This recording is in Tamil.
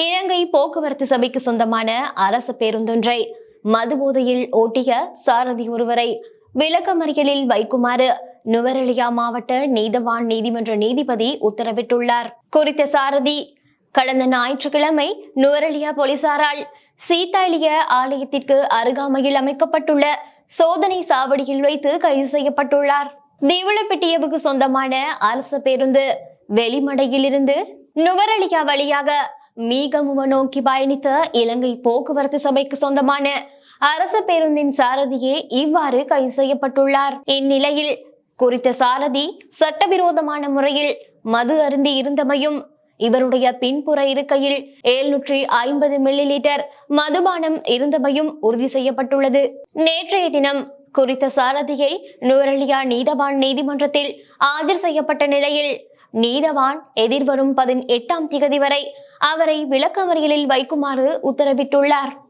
இலங்கை போக்குவரத்து சபைக்கு சொந்தமான அரசு பேருந்தொன்றை மதுபோதையில் ஓட்டிய சாரதி ஒருவரை விளக்கமறியலில் வைக்குமாறு நுவரெலியா மாவட்ட நீதவான் நீதிமன்ற நீதிபதி உத்தரவிட்டுள்ளார். குறித்த சாரதி கடந்த ஞாயிற்றுக்கிழமை நுவரெலியா போலீசாரால் சீத்தாலிய ஆலயத்திற்கு அருகாமையில் அமைக்கப்பட்டுள்ள சோதனை சாவடியில் வைத்து கைது செய்யப்பட்டுள்ளார். திவுளப்பெட்டியவுக்கு சொந்தமான அரசு பேருந்து வெளிமடையில் இருந்து நுவரெலியா வழியாக மீகமுவ நோக்கி பயணித்த இலங்கை போக்குவரத்து சபைக்கு சொந்தமான அரசு பேருந்தின் சாரதியே இவ்வாறு கைது செய்யப்பட்டுள்ளார். இந்நிலையில் குறித்த சாரதி சட்டவிரோதமான முறையில் மது அருந்தி இருந்தமையும் இவருடைய பின்புற இருக்கையில் 750 மில்லி லிட்டர் மதுபானம் இருந்தமையும் உறுதி செய்யப்பட்டுள்ளது. நேற்றைய தினம் குறித்த சாரதியை நுவரெலியா நீதவான் நீதிமன்றத்தில் ஆஜர் செய்யப்பட்ட நிலையில் நீதவான் எதிர்வரும் 18ஆம் திகதி வரை அவரை விளக்கமறியலில் வைக்குமாறு உத்தரவிட்டுள்ளார்.